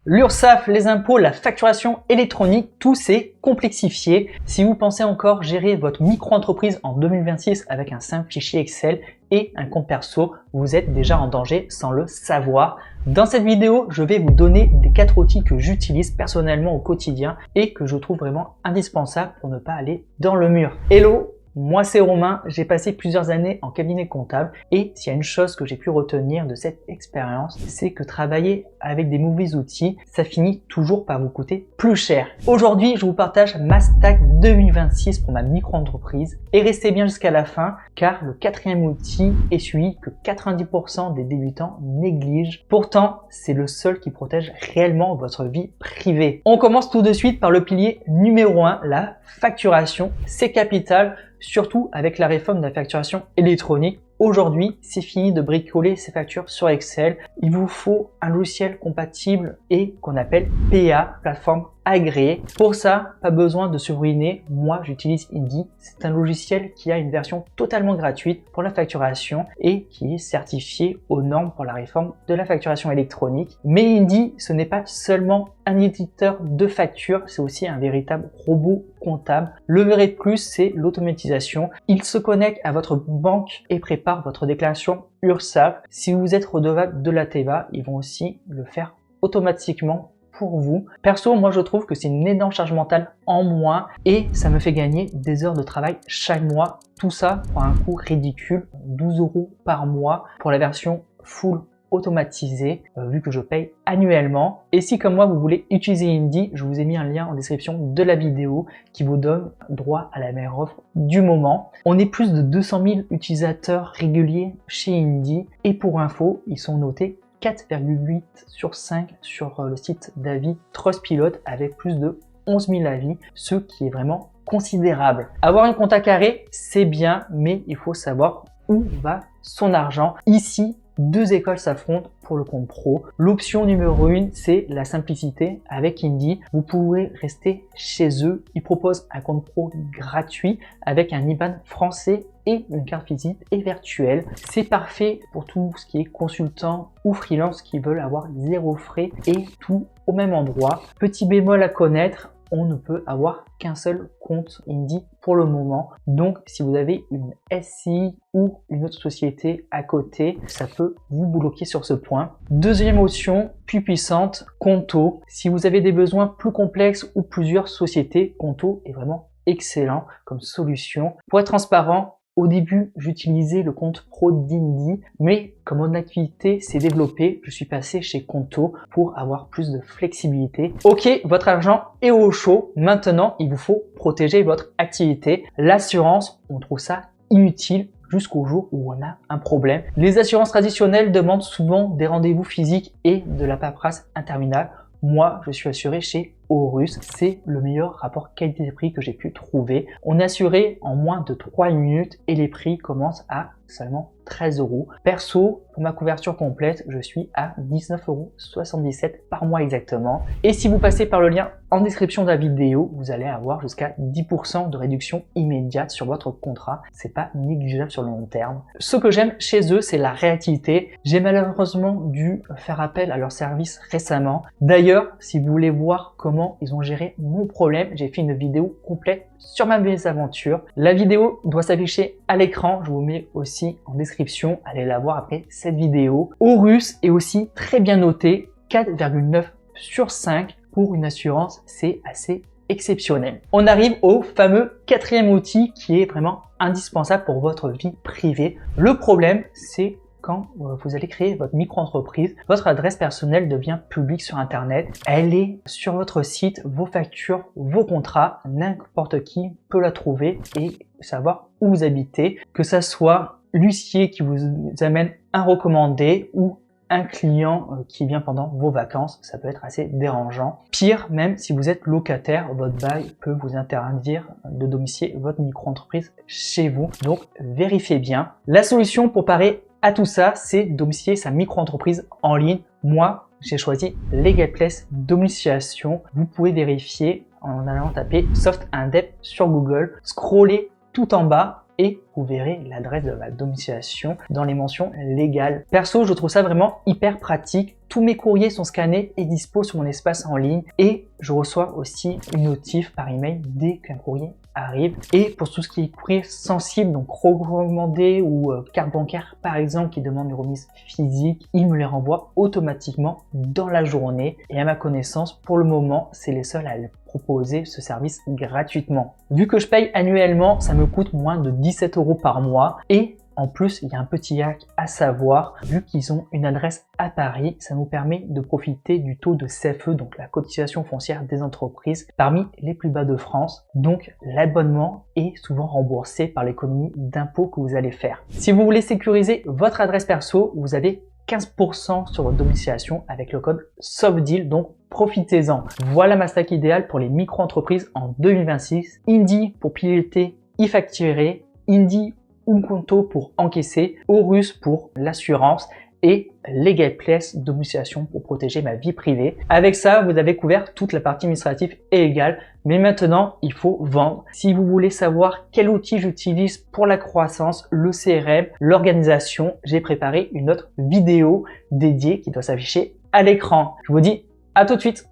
L'URSSAF, les impôts, la facturation électronique, tout s'est complexifié. Si vous pensez encore gérer votre micro-entreprise en 2026 avec un simple fichier Excel et un compte perso, vous êtes déjà en danger sans le savoir. Dans cette vidéo, je vais vous donner les 4 outils que j'utilise personnellement au quotidien et que je trouve vraiment indispensables pour ne pas aller dans le mur. Hello! Moi c'est Romain, j'ai passé plusieurs années en cabinet comptable et s'il y a une chose que j'ai pu retenir de cette expérience, c'est que travailler avec des mauvais outils, ça finit toujours par vous coûter plus cher. Aujourd'hui, je vous partage ma stack 2026 pour ma micro-entreprise et restez bien jusqu'à la fin car le 4e outil est celui que 90% des débutants négligent. Pourtant, c'est le seul qui protège réellement votre vie privée. On commence tout de suite par le pilier numéro 1, la facturation. C'est capital. Surtout avec la réforme de la facturation électronique. Aujourd'hui, c'est fini de bricoler ces factures sur Excel. Il vous faut un logiciel compatible et qu'on appelle PA, plateforme agréée. Pour ça, pas besoin de se ruiner. Moi, j'utilise Indy. C'est un logiciel qui a une version totalement gratuite pour la facturation et qui est certifié aux normes pour la réforme de la facturation électronique. Mais Indy, ce n'est pas seulement un éditeur de factures, c'est aussi un véritable robot comptable. Le vrai plus, c'est l'automatisation. Il se connecte à votre banque et prépare votre déclaration URSSAF. Si vous êtes redevable de la TVA, ils vont aussi le faire automatiquement pour vous. Perso, moi je trouve que c'est une énorme charge mentale en moins et ça me fait gagner des heures de travail chaque mois. Tout ça pour un coût ridicule, 12 € par mois pour la version full automatisée vu que je paye annuellement. Et si comme moi vous voulez utiliser Indy, je vous ai mis un lien en description de la vidéo qui vous donne droit à la meilleure offre du moment. On est plus de 200 000 utilisateurs réguliers chez Indy et pour info, ils sont notés 4,8 sur 5 sur le site d'avis Trustpilot avec plus de 11 000 avis, ce qui est vraiment considérable. Avoir un compte à carré, c'est bien, mais il faut savoir où va son argent. Ici, deux écoles s'affrontent pour le compte pro. L'option numéro 1, c'est la simplicité. Avec Indy, vous pourrez rester chez eux. Ils proposent un compte pro gratuit avec un IBAN français et une carte physique et virtuelle. C'est parfait pour tout ce qui est consultant ou freelance qui veulent avoir 0 frais et tout au même endroit. Petit bémol à connaître, on ne peut avoir qu'un seul compte Indy pour le moment. Donc, si vous avez une SCI ou une autre société à côté, ça peut vous bloquer sur ce point. Deuxième option, plus puissante, Conto. Si vous avez des besoins plus complexes ou plusieurs sociétés, Conto est vraiment excellent comme solution. Pour être transparent, au début, j'utilisais le compte pro d'Indy, mais comme mon activité s'est développée, je suis passé chez Conto pour avoir plus de flexibilité. Ok, votre argent est au chaud. Maintenant, il vous faut protéger votre activité. L'assurance, on trouve ça inutile jusqu'au jour où on a un problème. Les assurances traditionnelles demandent souvent des rendez-vous physiques et de la paperasse interminable. Moi, je suis assuré chez Aurus, c'est le meilleur rapport qualité-prix que j'ai pu trouver. On est assuré en moins de 3 minutes et les prix commencent à seulement 13 €. Perso, pour ma couverture complète, je suis à 19,77 € par mois exactement. Et si vous passez par le lien en description de la vidéo, vous allez avoir jusqu'à 10% de réduction immédiate sur votre contrat. C'est pas négligeable sur le long terme. Ce que j'aime chez eux, c'est la réactivité. J'ai malheureusement dû faire appel à leur service récemment. D'ailleurs, si vous voulez voir comment ils ont géré mon problème, j'ai fait une vidéo complète sur ma mésaventure. La vidéo doit s'afficher à l'écran, je vous mets aussi en description, allez la voir après cette vidéo. Aurus est aussi très bien noté, 4,9 sur 5 pour une assurance, c'est assez exceptionnel. On arrive au fameux 4e outil qui est vraiment indispensable pour votre vie privée. Le problème, c'est quand vous allez créer votre micro-entreprise, votre adresse personnelle devient publique sur Internet. Elle est sur votre site, vos factures, vos contrats. N'importe qui peut la trouver et savoir où vous habitez. Que ça soit l'huissier qui vous amène un recommandé ou un client qui vient pendant vos vacances, ça peut être assez dérangeant. Pire, même si vous êtes locataire, votre bail peut vous interdire de domicilier votre micro-entreprise chez vous. Donc, vérifiez bien. La solution pour parer à tout ça, c'est domicilier sa micro-entreprise en ligne. Moi, j'ai choisi LegalPlace Domiciliation. Vous pouvez vérifier en allant taper Soft Indep sur Google. Scrollez tout en bas et vous verrez l'adresse de ma domiciliation dans les mentions légales. Perso, je trouve ça vraiment hyper pratique. Tous mes courriers sont scannés et dispo sur mon espace en ligne et je reçois aussi une notif par email dès qu'un courrier arrive. Et pour tout ce qui est courrier sensible, donc recommandé ou carte bancaire par exemple qui demande une remise physique, il me les renvoie automatiquement dans la journée et à ma connaissance, pour le moment, c'est les seuls à proposer ce service gratuitement. Vu que je paye annuellement, ça me coûte moins de 17 € par mois et en plus, il y a un petit hack à savoir, vu qu'ils ont une adresse à Paris, ça nous permet de profiter du taux de CFE, donc la cotisation foncière des entreprises, parmi les plus bas de France. Donc l'abonnement est souvent remboursé par l'économie d'impôts que vous allez faire. Si vous voulez sécuriser votre adresse perso, vous avez 15% sur votre domiciliation avec le code SOFTDEAL, donc profitez-en. Voilà ma stack idéale pour les micro-entreprises en 2026. Indy pour piloter, e-facturer, Indy Ubuntu pour encaisser, Horus pour l'assurance et LegalPlace domiciliation pour protéger ma vie privée. Avec ça, vous avez couvert toute la partie administrative et légale. Mais maintenant, il faut vendre. Si vous voulez savoir quel outil j'utilise pour la croissance, le CRM, l'organisation, j'ai préparé une autre vidéo dédiée qui doit s'afficher à l'écran. Je vous dis à tout de suite.